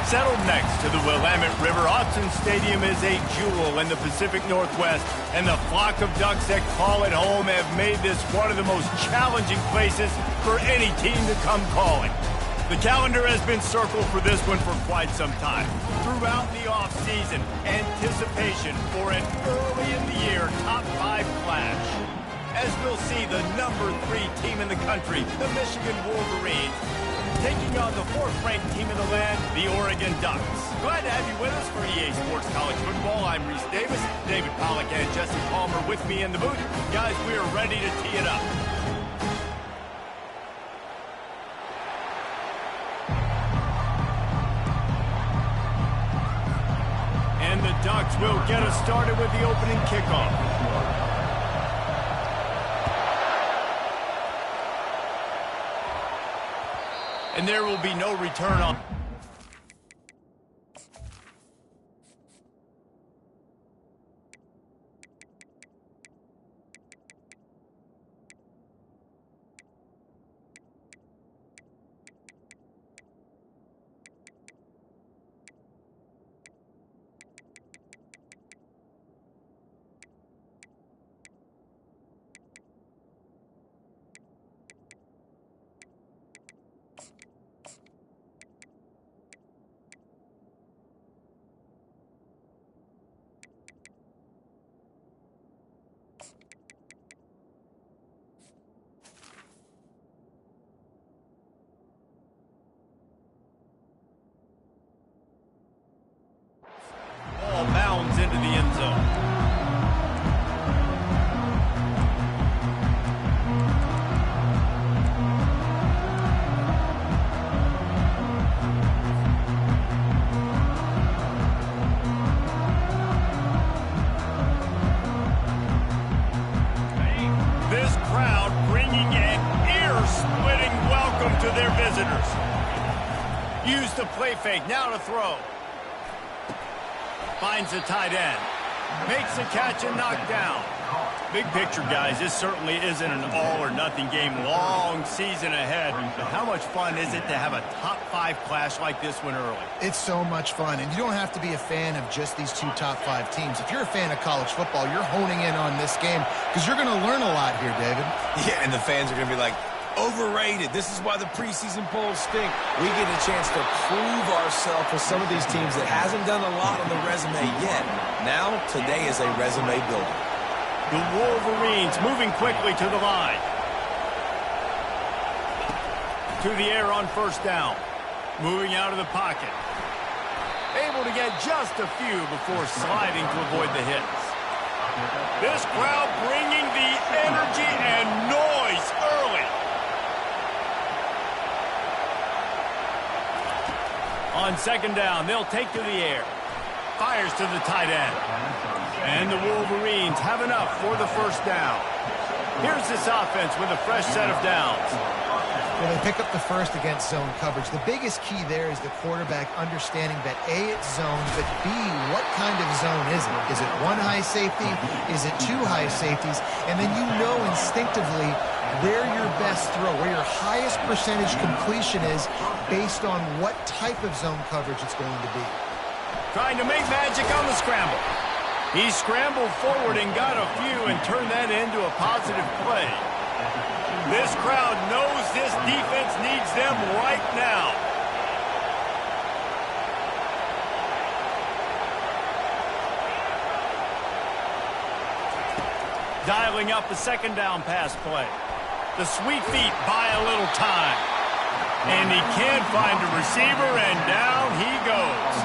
Settled next to the Willamette River, Autzen Stadium is a jewel in the Pacific Northwest, and the flock of ducks that call it home have made this one of the most challenging places for any team to come calling. The calendar has been circled for this one for quite some time. Throughout the offseason, anticipation for an early-in-the-year top-5 clash. As we'll see, the #3 team in the country, the Michigan Wolverines, taking on the 4th-ranked team in the land, the Oregon Ducks. Glad to have you with us for EA Sports College Football. I'm Reese Davis, David Pollack and Jesse Palmer with me in the booth. Guys, we are ready to tee it up. And the Ducks will get us started with the opening kickoff. And there will be no return on. Bounds into the end zone. This crowd bringing an ear-splitting welcome to their visitors. Use the play fake, now to throw. Finds the tight end. Makes the catch and knocked down. Big picture, guys, this certainly isn't an all-or-nothing game. Long season ahead. But how much fun is it to have a top-5 clash like this one early? It's so much fun, and you don't have to be a fan of just these two top-5 teams. If you're a fan of college football, you're honing in on this game because you're going to learn a lot here, David. Yeah, and the fans are going to be like, overrated. This is why the preseason polls stink. We get a chance to prove ourselves with some of these teams that hasn't done a lot on the resume yet. Now, today is a resume builder. The Wolverines moving quickly to the line. To the air on first down. Moving out of the pocket. Able to get just a few before sliding to avoid the hits. This crowd bringing the energy and noise early. On second down, they'll take to the air. Fires to the tight end. And the Wolverines have enough for the first down. Here's this offense with a fresh set of downs. Well, they pick up the first against zone coverage. The biggest key there is the quarterback understanding that A, it's zone, but B, what kind of zone is it? Is it one high safety? Is it two high safeties? And then you know instinctively where your best throw, where your highest percentage completion is based on what type of zone coverage it's going to be. Trying to make magic on the scramble. He scrambled forward and got a few and turned that into a positive play. This crowd knows this defense needs them right now. Dialing up the second down pass play. The sweet feet buy a little time. And he can't find a receiver, and down he goes.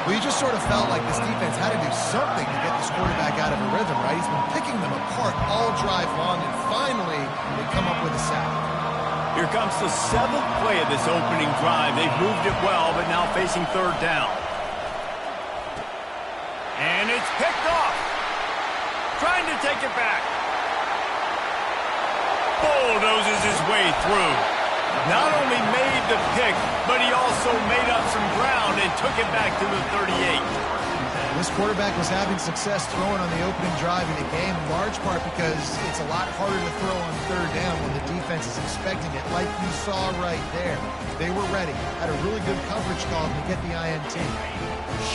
Well, you just sort of felt like this defense had to do something to get this quarterback out of a rhythm, right? He's been picking them apart all drive long, and finally they come up with a sack. Here comes the 7th play of this opening drive. They've moved it well, but now facing third down. And it's picked off. Trying to take it back. Bulldozes his way through. Not only made the pick, but he also made up some ground and took it back to the 38. This quarterback was having success throwing on the opening drive in the game, in large part because it's a lot harder to throw on third down when the defense is expecting it, like you saw right there. They were ready, had a really good coverage call to get the INT.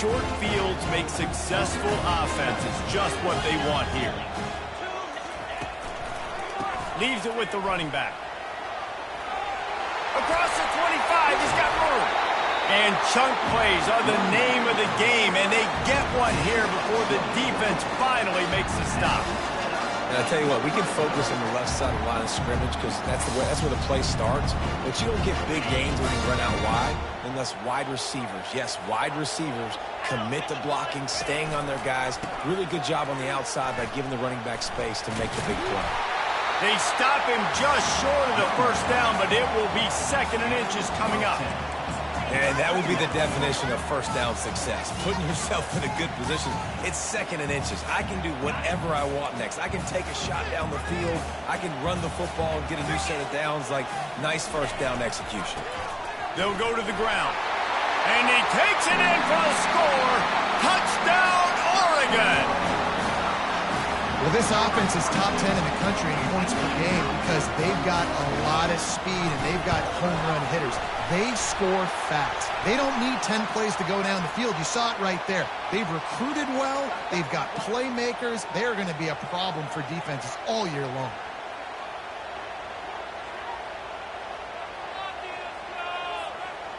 Short fields make successful offenses, just what they want here. Leaves it with the running back. Across the 25, he's got room. And chunk plays are the name of the game, and they get one here before the defense finally makes the stop. And I'll tell you what, we can focus on the left side of the line of scrimmage because that's where the play starts. But you don't get big gains when you run out wide unless wide receivers, yes, wide receivers, commit to blocking, staying on their guys. Really good job on the outside by giving the running back space to make the big play. They stop him just short of the first down, but it will be 2nd and inches coming up. And that would be the definition of first down success. Putting yourself in a good position. It's 2nd and inches. I can do whatever I want next. I can take a shot down the field. I can run the football and get a new set of downs. Like, nice first down execution. They'll go to the ground. And he takes it in for the score. Touchdown, Oregon! Well, this offense is top 10 in the country in points per game because they've got a lot of speed and they've got home run hitters. They score fast. They don't need 10 plays to go down the field. You saw it right there. They've recruited well. They've got playmakers. They're going to be a problem for defenses all year long.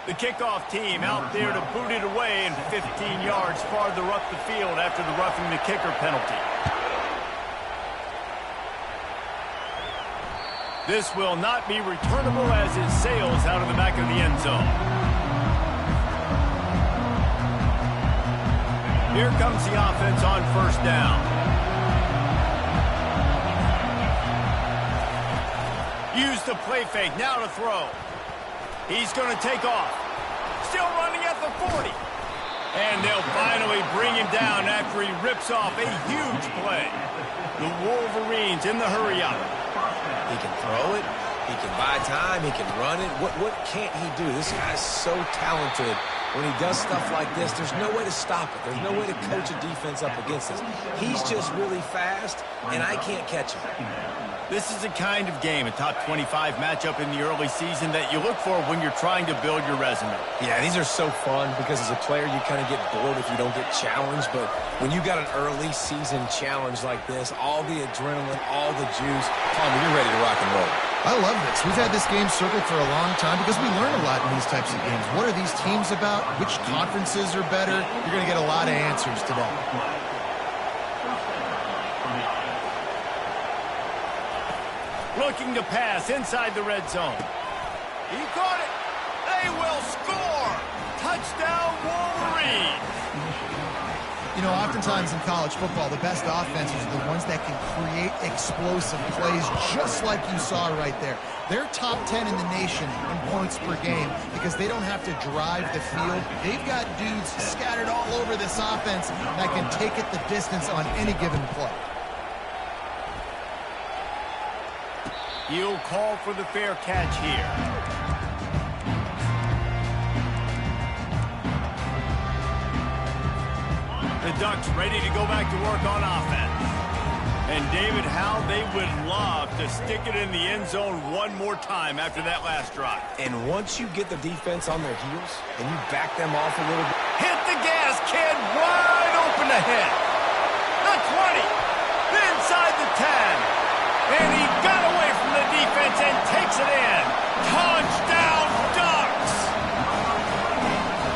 The kickoff team out there to boot it away and 15 yards farther up the field after the roughing the kicker penalty. This will not be returnable as it sails out of the back of the end zone. Here comes the offense on first down. Use the play fake, now to throw. He's going to take off. Still running at the 40. And they'll finally bring him down after he rips off a huge play. The Wolverines in the hurry-up. He can throw it. He can buy time. He can run it. What can't he do? This guy's so talented. When he does stuff like this, there's no way to stop it. There's no way to coach a defense up against this. He's just really fast, and I can't catch him. This is the kind of game, a top 25 matchup in the early season, that you look for when you're trying to build your resume. Yeah, these are so fun because as a player, you kind of get bored if you don't get challenged. But when you got an early season challenge like this, all the adrenaline, all the juice, Tommy, you're ready to rock and roll. I love this. We've had this game circled for a long time because we learn a lot in these types of games. What are these teams about? Which conferences are better? You're going to get a lot of answers today. Looking to pass inside the red zone. He caught it. They will score. Touchdown, Wolverines. You know, oftentimes in college football, the best offenses are the ones that can create explosive plays just like you saw right there. They're top 10 in the nation in points per game because they don't have to drive the field. They've got dudes scattered all over this offense that can take it the distance on any given play. He'll call for the fair catch here. The Ducks ready to go back to work on offense. And David, how they would love to stick it in the end zone one more time after that last drive. And once you get the defense on their heels and you back them off a little bit. Hit the gas, kid, wide open ahead. The 20, inside the 10. And he got away from the defense and takes it in. Touchdown, Ducks!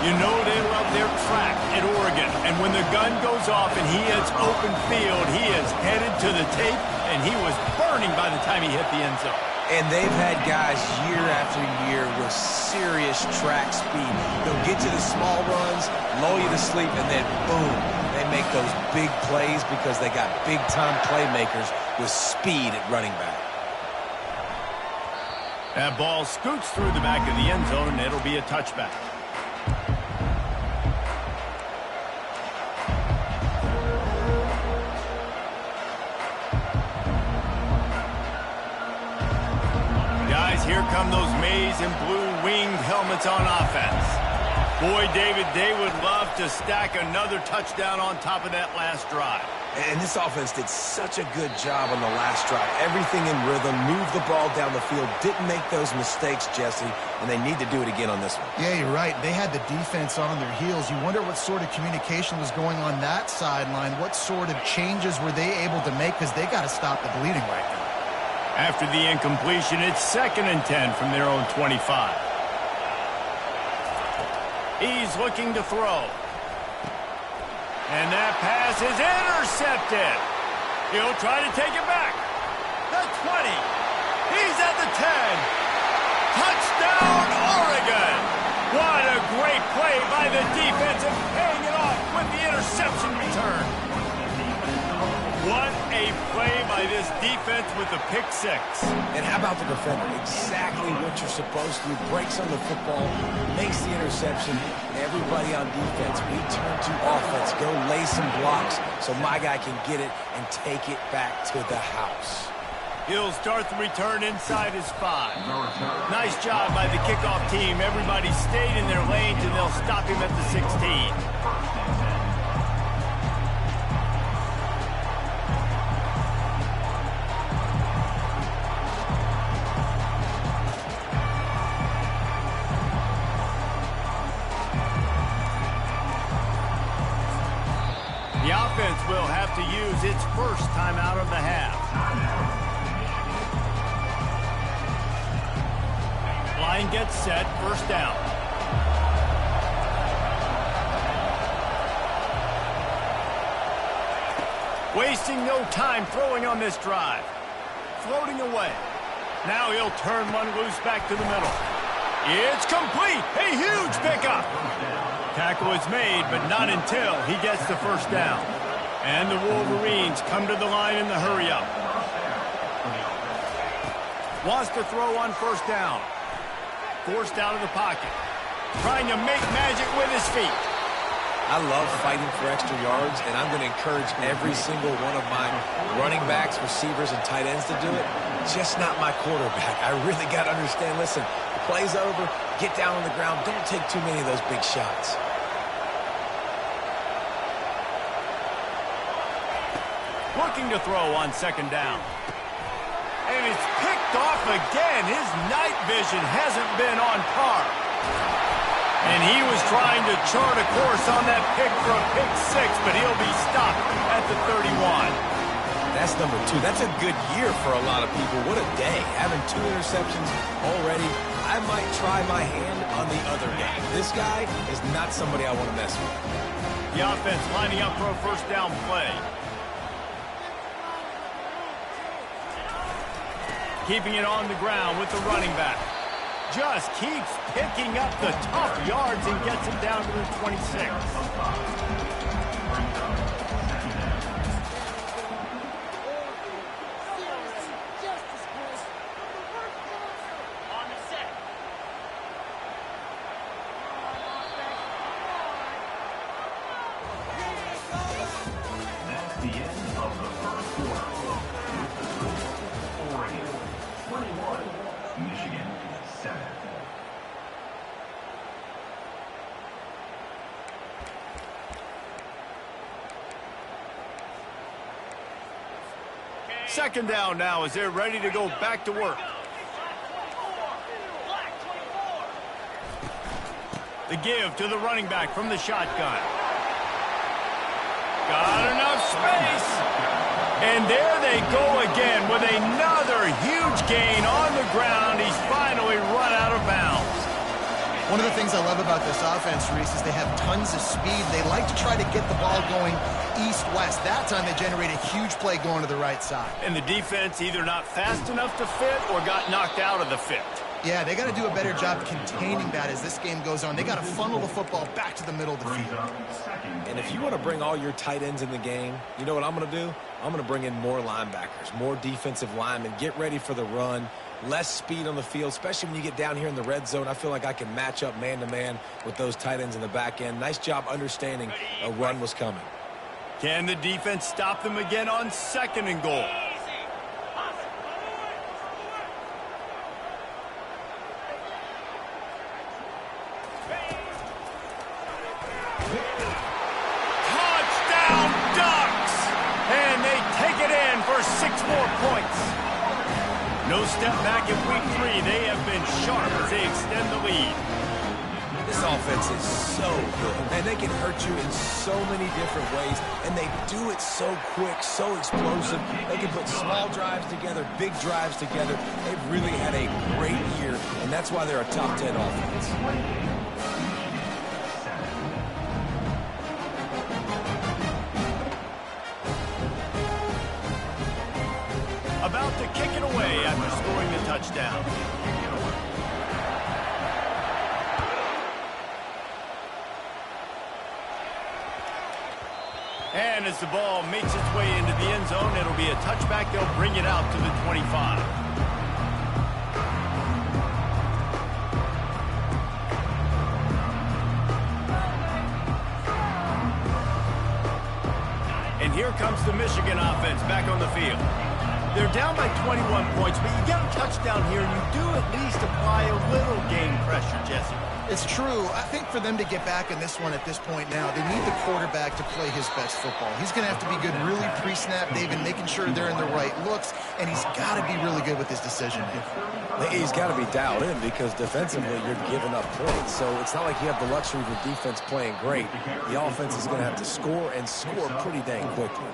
You know they love their track at Oregon. And when the gun goes off and he hits open field, he is headed to the tape, and he was burning by the time he hit the end zone. And they've had guys year after year with serious track speed. They'll get you the small runs, lull you to sleep, and then boom, they make those big plays because they got big-time playmakers with speed at running back. That ball scoots through the back of the end zone, and it'll be a touchback. Guys, here come those maize and blue winged helmets on offense. Boy, David, they would love to stack another touchdown on top of that last drive. And this offense did such a good job on the last drive. Everything in rhythm, moved the ball down the field, didn't make those mistakes, Jesse, and they need to do it again on this one. Yeah, you're right. They had the defense on their heels. You wonder what sort of communication was going on that sideline. What sort of changes were they able to make, because they got to stop the bleeding right now. After the incompletion, it's 2nd and 10 from their own 25. He's looking to throw. And that pass is intercepted. He'll try to take it back. The 20. He's at the 10. Touchdown, Oregon. What a great play by the defense and paying it off with the interception return. What a play by this defense with the pick 6. And how about the defender? Exactly what you're supposed to do. Breaks on the football, makes the interception. Everybody on defense, we turn to offense. Go lay some blocks so my guy can get it and take it back to the house. He'll start the return inside his 5. Nice job by the kickoff team. Everybody stayed in their lanes, and they'll stop him at the 16. The offense will have to use its first timeout of the half. Line gets set, 1st down. Wasting no time throwing on this drive. Floating away. Now he'll turn one loose back to the middle. It's complete. A huge pickup. Tackle is made, but not until he gets the 1st down. And the Wolverines come to the line in the hurry-up. Wants to throw on 1st down. Forced out of the pocket. Trying to make magic with his feet. I love fighting for extra yards, and I'm going to encourage every single one of my running backs, receivers, and tight ends to do it. Just not my quarterback. I really got to understand, listen, the play's over, get down on the ground, don't take too many of those big shots. Looking to throw on 2nd down. And it's picked off again. His night vision hasn't been on par. And he was trying to chart a course on that pick for a pick 6, but he'll be stopped at the 31. That's number 2. That's a good year for a lot of people. What a day. Having 2 interceptions already. I might try my hand on the other guy. This guy is not somebody I want to mess with. The offense lining up for a 1st down play. Keeping it on the ground with the running back. Just keeps picking up the tough yards and gets him down to the 26. That's the end of the 1st quarter. Oregon 21, Michigan 7. Second down now as they're ready to go back to work. The give to the running back from the shotgun. Got enough space. And there they go again with another huge gain on the ground. He's finally run out of bounds. One of the things I love about this offense, Reese, is they have tons of speed. They like to try to get the ball going east-west. That time they generate a huge play going to the right side. And the defense either not fast enough to fit or got knocked out of the fit. Yeah, they got to do a better job containing that as this game goes on. They got to funnel the football back to the middle of the field. And if you want to bring all your tight ends in the game, you know what I'm going to do? I'm going to bring in more linebackers, more defensive linemen, get ready for the run, less speed on the field, especially when you get down here in the red zone. I feel like I can match up man-to-man with those tight ends in the back end. Nice job understanding a run was coming. Can the defense stop them again on 2nd and goal? No step back in week 3. They have been sharp as they extend the lead. This offense is so good, and they can hurt you in so many different ways, and they do it so quick, so explosive. They can put small drives together, big drives together. They've really had a great year, and that's why they're a top 10 offense. About to kick it away after scoring the touchdown. And as the ball makes its way into the end zone, it'll be a touchback. They'll bring it out to the 25. And here comes the Michigan offense back on the field. They're down by 21 points, but you get a touchdown here, and you do at least apply a little game pressure, Jesse. It's true. I think for them to get back in this one at this point now, they need the quarterback to play his best football. He's going to have to be good really pre-snap, David, making sure they're in the right looks, and he's got to be really good with his decision. He's got to be dialed in because defensively you're giving up points. So it's not like you have the luxury of the defense playing great. The offense is going to have to score and score pretty dang quickly.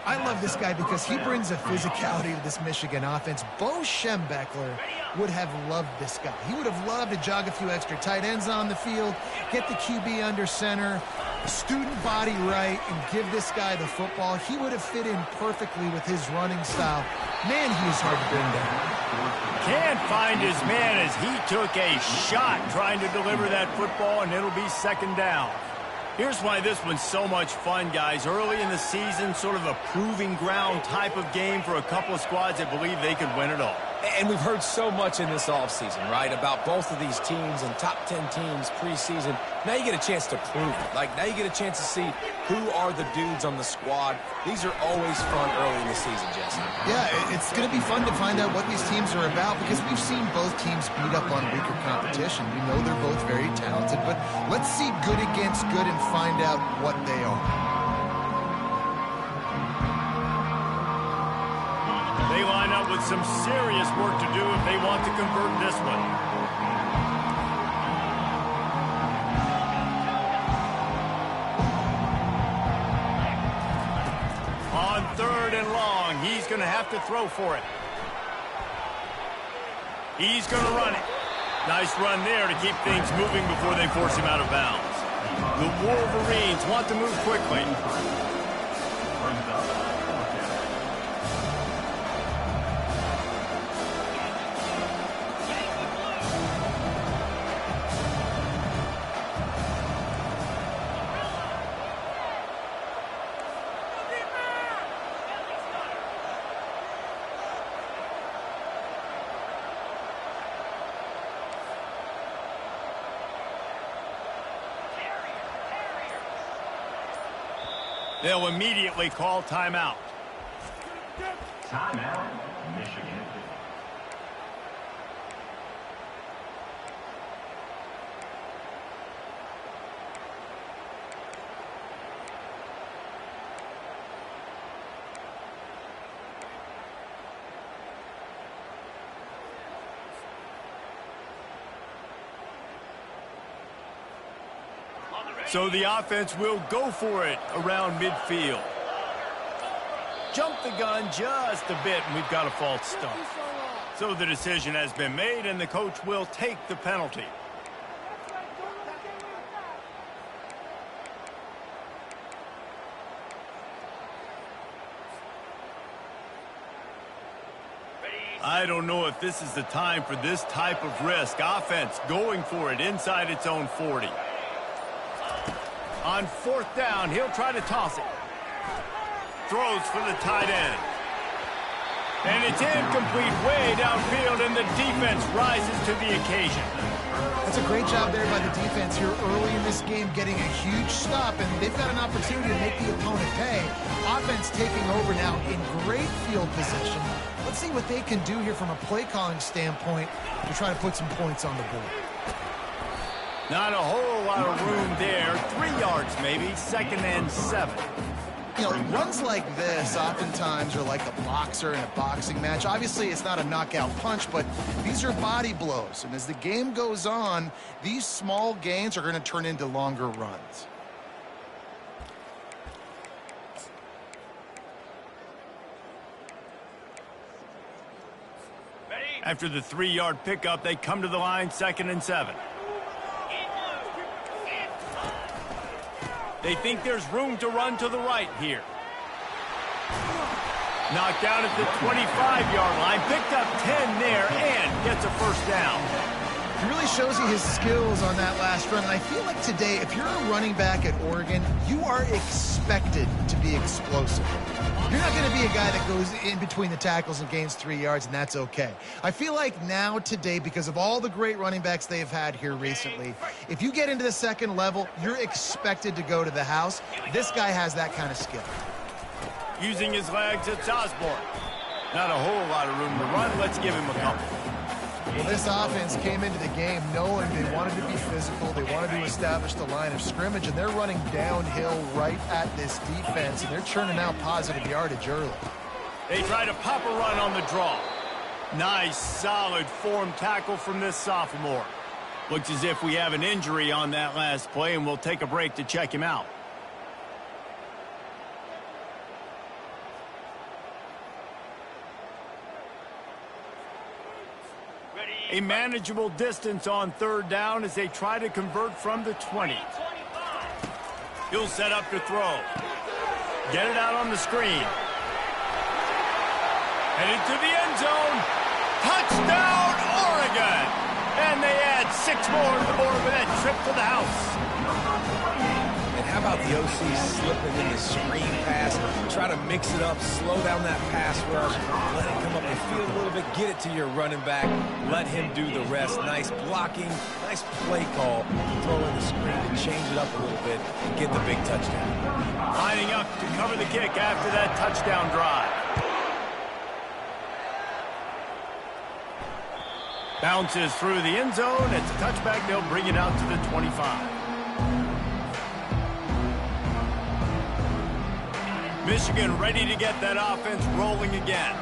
I love this guy because he brings a physicality to this Michigan offense. Bo Schembechler would have loved this guy. He would have loved to jog a few extra tight ends on the field, get the QB under center, student body right, and give this guy the football. He would have fit in perfectly with his running style. Man, he is hard to bring down. Can't find his man as he took a shot trying to deliver that football, and it'll be second down. Here's why this one's so much fun, guys. Early in the season, sort of a proving ground type of game for a couple of squads that believe they could win it all. And we've heard so much in this offseason, right, about both of these teams and top 10 teams preseason. Now you get a chance to prove it. Like, now you get a chance to see who are the dudes on the squad. These are always fun early in the season, Jesse. Yeah, it's going to be fun to find out what these teams are about because we've seen both teams beat up on weaker competition. We know they're both very talented, but let's see good against good and find out what they are. They line up with some serious work to do if they want to convert this one. On 3rd and long, he's going to have to throw for it. He's going to run it. Nice run there to keep things moving before they force him out of bounds. The Wolverines want to move quickly. They'll immediately call timeout. Timeout, Michigan. So the offense will go for it around midfield. Jump the gun just a bit, and we've got a false start. So the decision has been made, and the coach will take the penalty. I don't know if this is the time for this type of risk. Offense going for it inside its own 40. On 4th down, he'll try to toss it. Throws for the tight end. And it's incomplete way downfield, and the defense rises to the occasion. That's a great job there by the defense here early in this game, getting a huge stop, and they've got an opportunity to make the opponent pay. Offense taking over now in great field position. Let's see what they can do here from a play calling standpoint to try to put some points on the board. Not a whole lot of room there. 3 yards maybe. 2nd and 7. You know, runs like this oftentimes are like a boxer in a boxing match. Obviously, it's not a knockout punch, but these are body blows. And as the game goes on, these small gains are going to turn into longer runs. After the 3-yard pickup, they come to the line, 2nd and 7. They think there's room to run to the right here. Knocked down at the 25-yard line, picked up 10 there, and gets a first down. He really shows you his skills on that last run. And I feel like today, if you're a running back at Oregon, you are expected to be explosive. You're not going to be a guy that goes in between the tackles and gains 3 yards, and that's okay. I feel like now today, because of all the great running backs they've had here recently, if you get into the second level, you're expected to go to the house. This guy has that kind of skill. Using his legs, it's Osborne. Not a whole lot of room to run. Let's give him a couple. Well, this offense came into the game knowing they wanted to be physical. They wanted to establish the line of scrimmage, and they're running downhill right at this defense, and they're churning out positive yardage early. They try to pop a run on the draw. Nice, solid form tackle from this sophomore. Looks as if we have an injury on that last play, and we'll take a break to check him out. A manageable distance on 3rd down as they try to convert from the 20. He'll set up to throw. Get it out on the screen. Headed to the end zone. Touchdown, Oregon! And they add 6 more to the board with that trip to the house. And how about the OC slipping in the screen pass? Try to mix it up, slow down that pass rush, let it come up the field a little bit, get it to your running back, let him do the rest. Nice blocking, nice play call, throw in the screen to change it up a little bit and get the big touchdown. Lining up to cover the kick after that touchdown drive. Bounces through the end zone. It's a touchback. They'll bring it out to the 25. Michigan ready to get that offense rolling again.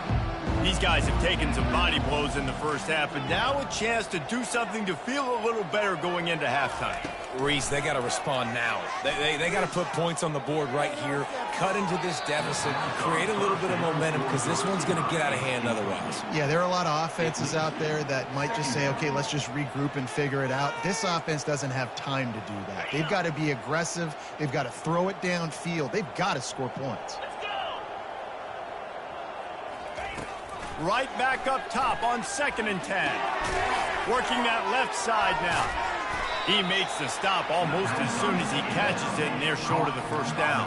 These guys have taken some body blows in the first half, and now a chance to do something to feel a little better going into halftime. Reese, they got to respond now. They got to put points on the board right here, cut into this deficit, create a little bit of momentum, because this one's going to get out of hand otherwise. Yeah, there are a lot of offenses out there that might just say, okay, let's just regroup and figure it out. This offense doesn't have time to do that. They've got to be aggressive. They've got to throw it downfield. They've got to score points. Right back up top on 2nd and 10. Working that left side now. He makes the stop almost as soon as he catches it, and they're short of the first down.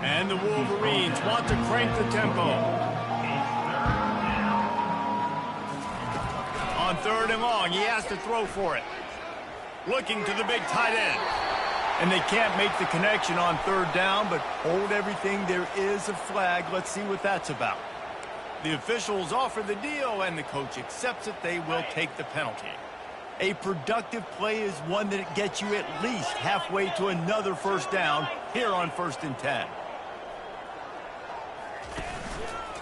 And the Wolverines want to crank the tempo. On 3rd and long, he has to throw for it. Looking to the big tight end. And they can't make the connection on 3rd down, but hold everything. There is a flag. Let's see what that's about. The officials offer the deal, and the coach accepts it. They will take the penalty. A productive play is one that gets you at least halfway to another first down here on 1st and 10.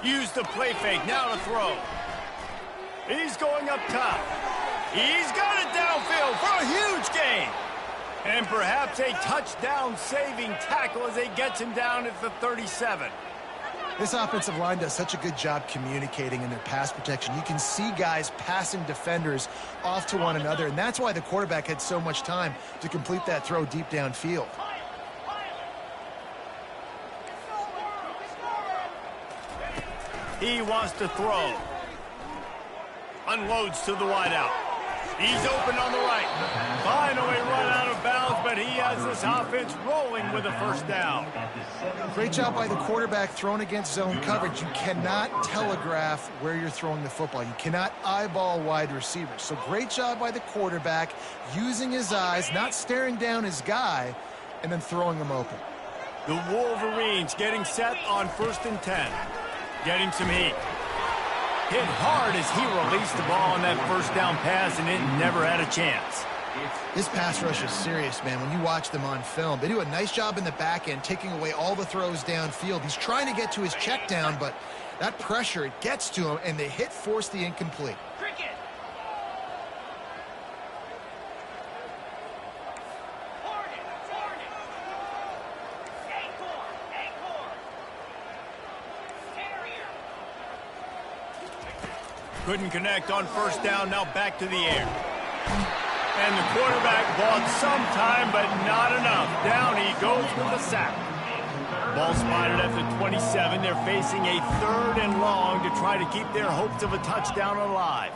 Use the play fake, now to throw. He's going up top. He's got it downfield for a huge gain. And perhaps a touchdown-saving tackle as he gets him down at the 37. This offensive line does such a good job communicating in their pass protection. You can see guys passing defenders off to one another, and that's why the quarterback had so much time to complete that throw deep downfield. He wants to throw. Unloads to the wideout. He's open on the right. Finally run out of bounds, but he has this offense rolling with a first down. Great job by the quarterback throwing against zone coverage. You cannot telegraph where you're throwing the football. You cannot eyeball wide receivers. So great job by the quarterback using his eyes, not staring down his guy, and then throwing him open. The Wolverines getting set on 1st and 10. Getting some heat. Hit hard as he released the ball on that first down pass, and it never had a chance. This pass rush is serious, man. When you watch them on film, they do a nice job in the back end, taking away all the throws downfield. He's trying to get to his check down, but that pressure, it gets to him, and the hit forced the incomplete. Couldn't connect on first down, now back to the air. And the quarterback bought some time, but not enough. Down he goes with the sack. Ball spotted at the 27. They're facing a 3rd and long to try to keep their hopes of a touchdown alive.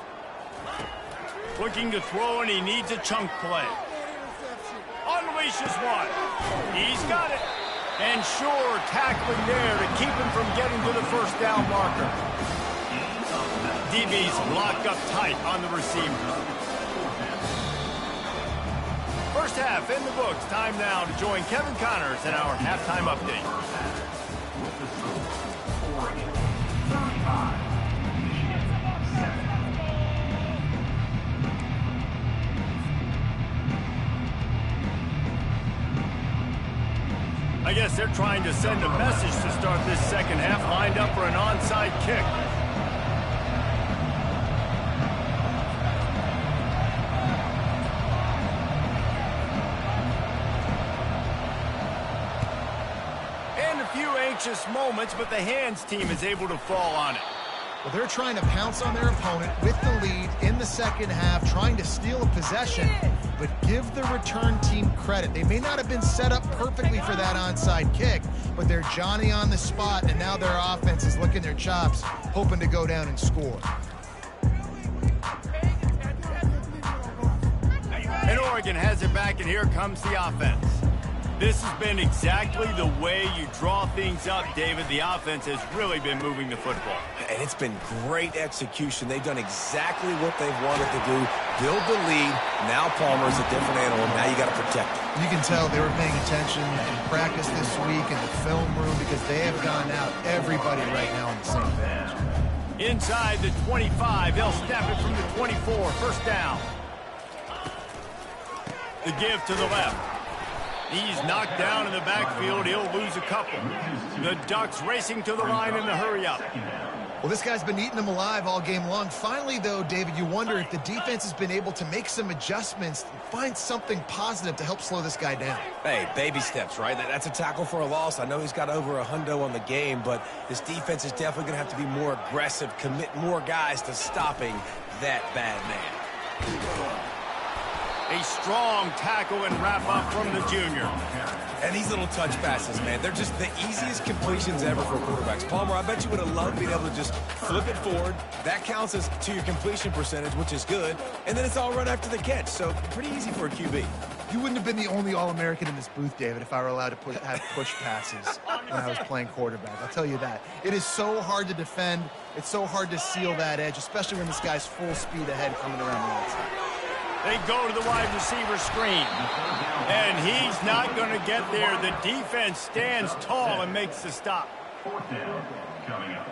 Looking to throw, and he needs a chunk play. Unleashes one. He's got it. And sure, tackling there to keep him from getting to the first down marker. DB's blocked up tight on the receiver. First half in the books. Time now to join Kevin Connors in our halftime update. With the score, Oregon 35, Michigan 7. I guess they're trying to send a message to start this second half, lined up for an onside kick. Anxious moments, but the hands team is able to fall on it. Well, they're trying to pounce on their opponent with the lead in the second half, trying to steal a possession, but give the return team credit. They may not have been set up perfectly for that onside kick, but they're Johnny on the spot, and now their offense is licking their chops, hoping to go down and score. And Oregon has it back, and here comes the offense. This has been exactly the way you draw things up, David. The offense has really been moving the football. And it's been great execution. They've done exactly what they've wanted to do. Build the lead. Now Palmer's a different animal. Now you got to protect it. You can tell they were paying attention in practice this week in the film room because they have gone out everybody right now on the same page. Inside the 25, they'll snap it from the 24. First down. The give to the left. He's knocked down in the backfield. He'll lose a couple. The Ducks racing to the line in the hurry-up. Well, this guy's been eating them alive all game long. Finally, though, David, you wonder if the defense has been able to make some adjustments and find something positive to help slow this guy down. Hey, baby steps, right? That's a tackle for a loss. I know he's got over a hundo on the game, but this defense is definitely going to have to be more aggressive, commit more guys to stopping that bad man. A strong tackle and wrap-up from the junior. And these little touch passes, man, they're just the easiest completions ever for quarterbacks. Palmer, I bet you would have loved being able to just flip it forward. That counts as to your completion percentage, which is good. And then it's all right after the catch, so pretty easy for a QB. You wouldn't have been the only All-American in this booth, David, if I were allowed to have push passes when I was playing quarterback. I'll tell you that. It is so hard to defend. It's so hard to seal that edge, especially when this guy's full speed ahead coming around the outside. They go to the wide receiver screen. And he's not going to get there. The defense stands tall and makes the stop. Fourth down coming up.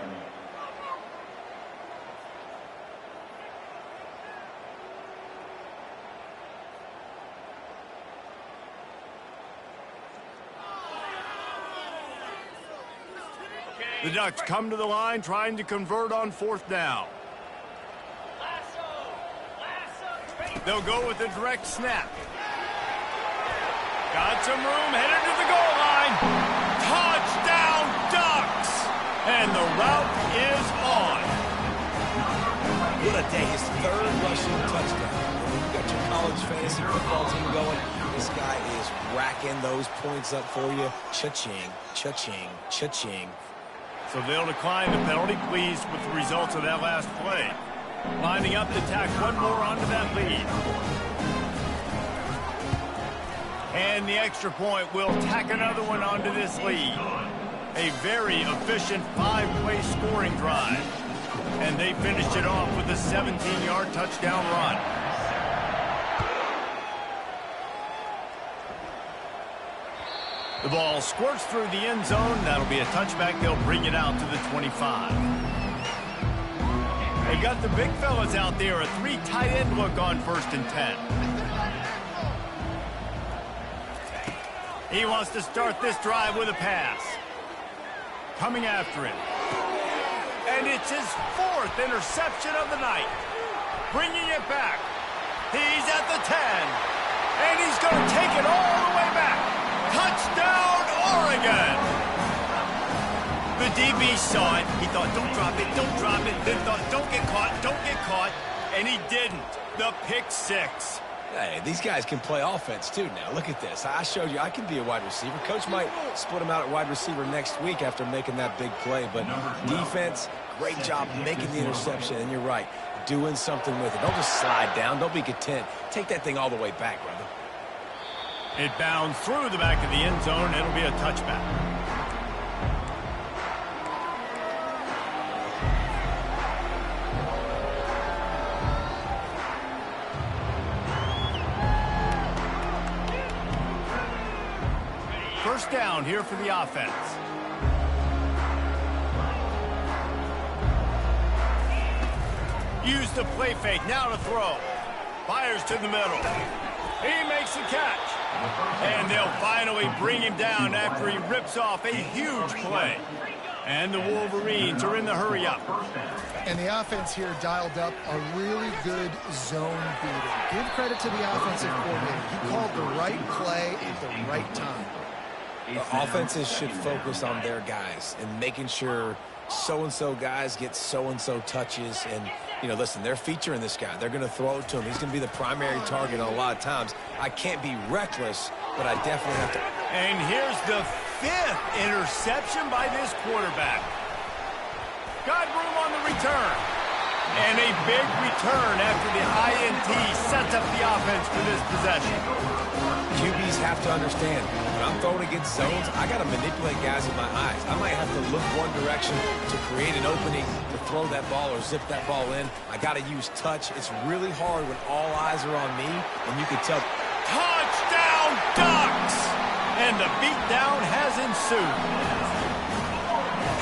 The Ducks come to the line trying to convert on fourth down. They'll go with a direct snap. Got some room, headed to the goal line. Touchdown, Ducks! And the route is on. What a day. His third rushing touchdown. You got your college fantasy football team going. This guy is racking those points up for you. Cha-ching, cha-ching, cha-ching. So they'll decline the penalty, pleased with the results of that last play. Lining up to tack one more onto that lead. And the extra point will tack another one onto this lead. A very efficient 5-play scoring drive. And they finished it off with a 17-yard touchdown run. The ball squirts through the end zone. That'll be a touchback. They'll bring it out to the 25. They got the big fellas out there. A 3 tight end look on 1st and 10. He wants to start this drive with a pass. Coming after him. And it's his 4th interception of the night. Bringing it back. He's at the 10. And he's going to take it all the way back. Touchdown, Oregon! The DB saw it. He thought, don't drop it, don't drop it. Then thought, don't get caught, don't get caught. And he didn't. The pick 6. Hey, these guys can play offense, too, now. Look at this. I showed you I can be a wide receiver. Coach might split him out at wide receiver next week after making that big play. But defense, great job making the interception. And you're right, doing something with it. Don't just slide down. Don't be content. Take that thing all the way back, brother. It bounds through the back of the end zone. It'll be a touchback. First down here for the offense. Use the play fake, now to throw. Fires to the middle. He makes the catch. And they'll finally bring him down after he rips off a huge play. And the Wolverines are in the hurry-up. And the offense here dialed up a really good zone beating. Give credit to the offensive coordinator. He called the right play at the right time. Offenses should focus on their guys and making sure so-and-so guys get so-and-so touches. And, you know, listen, they're featuring this guy. They're going to throw it to him. He's going to be the primary target a lot of times. I can't be reckless, but I definitely have to. And here's the 5th interception by this quarterback. Got room on the return. And a big return after the INT sets up the offense for this possession. QBs have to understand, when I'm throwing against zones, I got to manipulate guys with my eyes. I might have to look one direction to create an opening to throw that ball or zip that ball in. I got to use touch. It's really hard when all eyes are on me, and you can tell. Touchdown, Ducks! And the beatdown has ensued.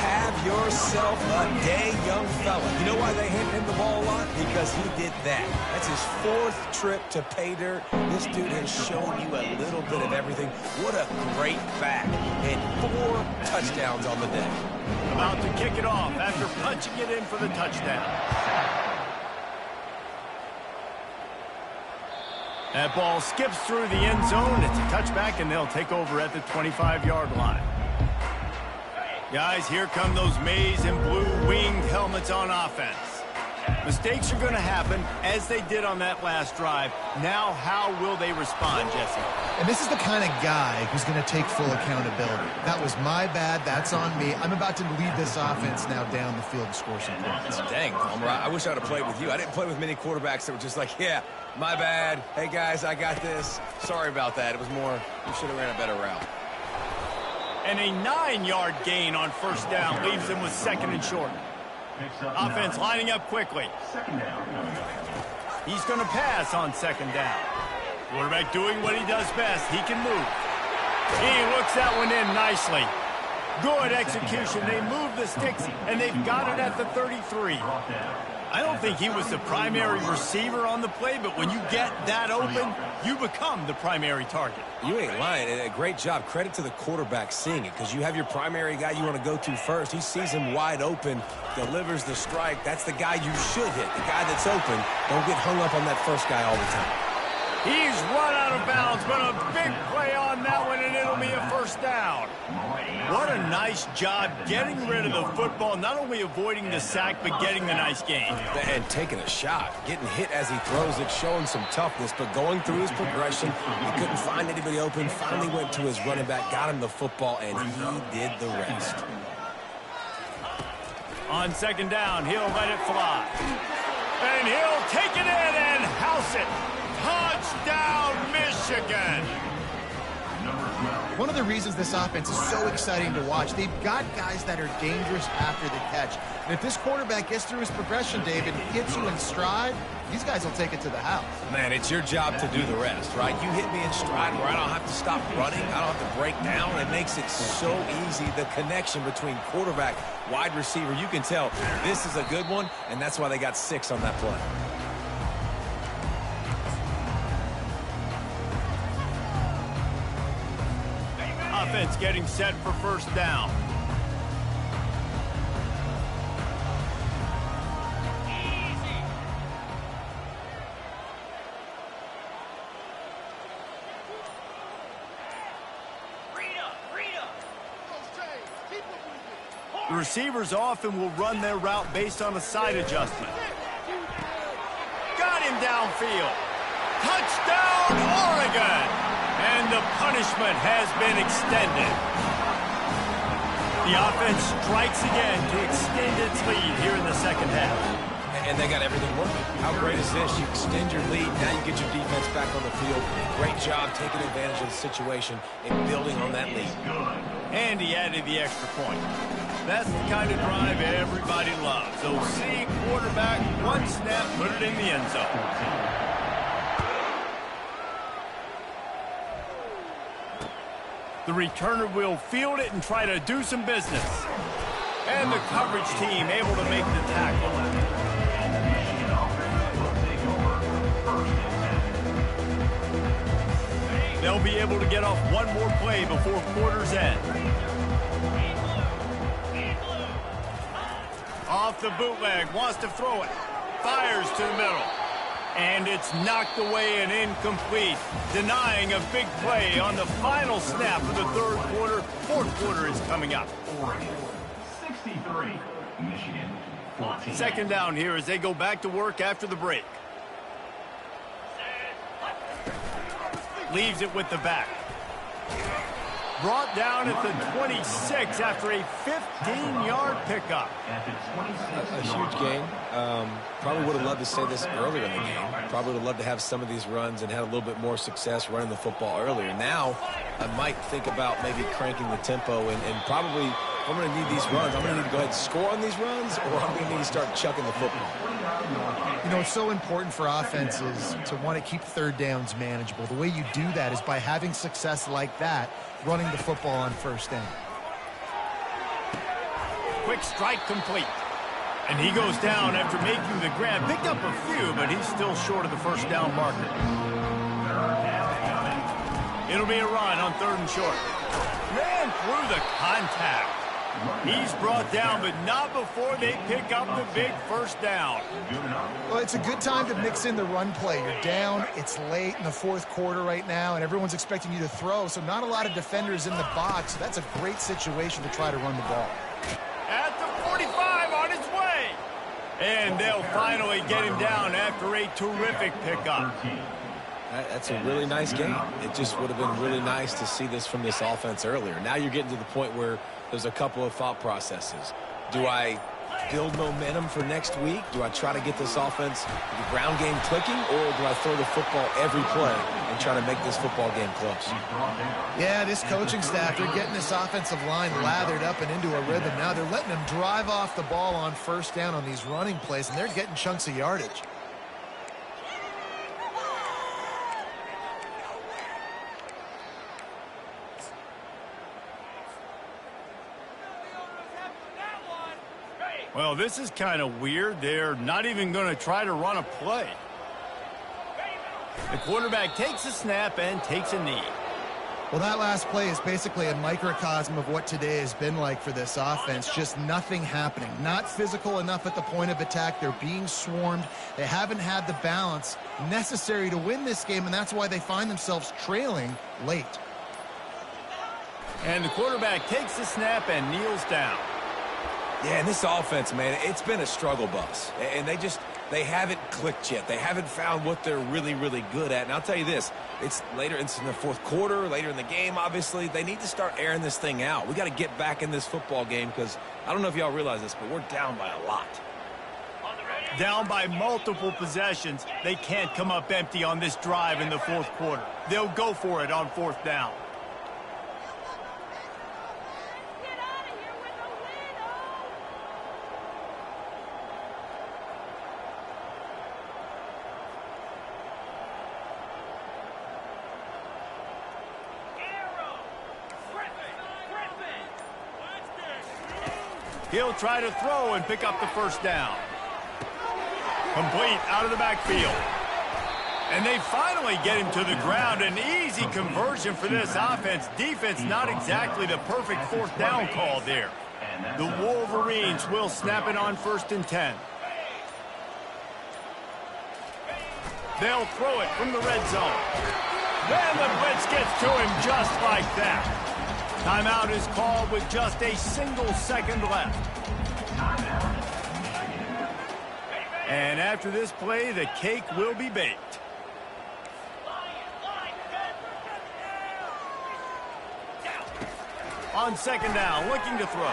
Have yourself a day, young fella. You know why they handed him the ball a lot? Because he did that. That's his 4th trip to pay dirt. This dude has shown you a little bit of everything. What a great back. And 4 touchdowns on the day. About to kick it off after punching it in for the touchdown. That ball skips through the end zone. It's a touchback, and they'll take over at the 25-yard line. Guys, here come those maize and blue winged helmets on offense. Mistakes are going to happen, as they did on that last drive. Now, how will they respond, Jesse? And this is the kind of guy who's going to take full accountability. That was my bad. That's on me. I'm about to lead this offense now down the field and score some points. Dang, Homer, I wish I would have played with you. I didn't play with many quarterbacks that were just like, yeah, my bad. Hey, guys, I got this. Sorry about that. It was more, you should have ran a better route. And a 9-yard gain on first down leaves them with 2nd and short. Offense lining up quickly. He's going to pass on 2nd down. Quarterback doing what he does best. He can move. He looks that one in nicely. Good execution. They move the sticks, and they've got it at the 33. I don't think he was the primary receiver on the play, but when you get that open, you become the primary target. You ain't lying. A great job. Credit to the quarterback seeing it, because you have your primary guy you want to go to first. He sees him wide open, delivers the strike. That's the guy you should hit, the guy that's open. Don't get hung up on that first guy all the time. He's run out of bounds, but a big play on that one, and it'll be a first down. What a nice job getting rid of the football, not only avoiding the sack, but getting the nice gain. And taking a shot, getting hit as he throws it, showing some toughness, but going through his progression, he couldn't find anybody open, finally went to his running back, got him the football, and he did the rest. On 2nd down, he'll let it fly. And he'll take it in and house it. Touchdown, Michigan! One of the reasons this offense is so exciting to watch, they've got guys that are dangerous after the catch. And if this quarterback gets through his progression, David, and hits you in stride, these guys will take it to the house. Man, it's your job to do the rest, right? You hit me in stride where I don't have to stop running. I don't have to break down. It makes it so easy. The connection between quarterback, wide receiver, you can tell this is a good one, and that's why they got 6 on that play. offense getting set for first down. The receivers often will run their route based on a side adjustment. Got him downfield. Touchdown, Oregon! And the punishment has been extended. The offense strikes again to extend its lead here in the second half. And they got everything working. How great is this? You extend your lead, now you get your defense back on the field. Great job taking advantage of the situation and building on that lead. And he added the extra point. That's the kind of drive everybody loves. So seeing quarterback, one snap, put it in the end zone. The returner will field it and try to do some business. And the coverage team able to make the tackle. They'll be able to get off one more play before quarter's end. Off the bootleg, wants to throw it. Fires to the middle. And it's knocked away and incomplete, denying a big play on the final snap of the third quarter. Fourth quarter is coming up. Oregon 63, Michigan 14. Second down here as they go back to work after the break. Leaves it with the back. Brought down at the 26 after a 15-yard pickup. A huge game. Probably would have loved to say this earlier in the game. Probably would have loved to have some of these runs and had a little bit more success running the football earlier. Now, I might think about maybe cranking the tempo and probably, if I'm going to need these runs, I'm going to need to go ahead and score on these runs, or I'm going to need to start chucking the football. You know, it's so important for offenses to want to keep third downs manageable. The way you do that is by having success like that, running the football on first down. Quick strike complete. And he goes down after making the grab. Picked up a few, but he's still short of the first down marker. It'll be a run on third and short. Ran through the contact. He's brought down, but not before they pick up the big first down. Well, it's a good time to mix in the run play. You're down, it's late in the fourth quarter right now, and everyone's expecting you to throw, so not a lot of defenders in the box. That's a great situation to try to run the ball. At the 45 on its way. And they'll finally get him down after a terrific pickup. That's a really nice game. It just would have been really nice to see this from this offense earlier. Now you're getting to the point where there's a couple of thought processes. Do I build momentum for next week? Do I try to get this offense, the ground game clicking, or do I throw the football every play and try to make this football game close? Yeah, this coaching staff, they're getting this offensive line lathered up and into a rhythm. Now they're letting them drive off the ball on first down on these running plays, and they're getting chunks of yardage. Well, this is kind of weird. They're not even going to try to run a play. The quarterback takes a snap and takes a knee. Well, that last play is basically a microcosm of what today has been like for this offense. Just nothing happening. Not physical enough at the point of attack. They're being swarmed. They haven't had the balance necessary to win this game, and that's why they find themselves trailing late. And the quarterback takes the snap and kneels down. Yeah, and this offense, man, it's been a struggle bus. And they haven't clicked yet. They haven't found what they're really, really good at. And I'll tell you this, it's in the fourth quarter, later in the game, obviously. They need to start airing this thing out. We got to get back in this football game because I don't know if y'all realize this, but we're down by a lot. Down by multiple possessions. They can't come up empty on this drive in the fourth quarter. They'll go for it on fourth down. He'll try to throw and pick up the first down. Complete out of the backfield. And they finally get him to the ground. An easy conversion for this offense. Defense, not exactly the perfect fourth down call there. The Wolverines will snap it on 1st and 10. They'll throw it from the red zone. Then the blitz gets to him just like that. Timeout is called with just a single second left. And after this play, the cake will be baked. On 2nd down, looking to throw.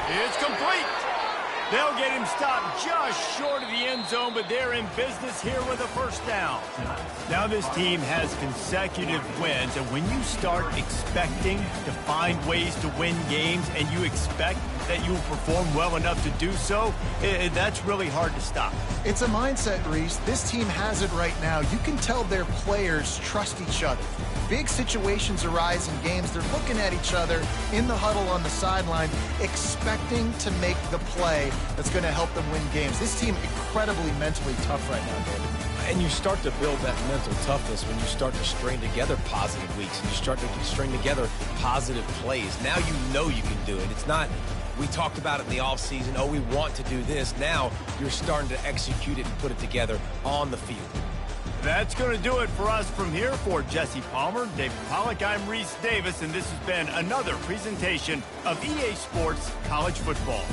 It's complete. They'll get him stopped just short of the end zone, but they're in business here with a 1st down. Now this team has consecutive wins, and when you start expecting to find ways to win games and you expect that you will perform well enough to do so, that's really hard to stop. It's a mindset, Reese. This team has it right now. You can tell their players trust each other. Big situations arise in games. They're looking at each other in the huddle on the sideline, expecting to make the play that's going to help them win games. This team incredibly mentally tough right now, David. And you start to build that mental toughness when you start to string together positive weeks and you start to string together positive plays. Now you know you can do it. It's not, we talked about it in the offseason, oh, we want to do this. Now you're starting to execute it and put it together on the field. That's going to do it for us from here. For Jesse Palmer, David Pollack, I'm Reese Davis, and this has been another presentation of EA Sports College Football.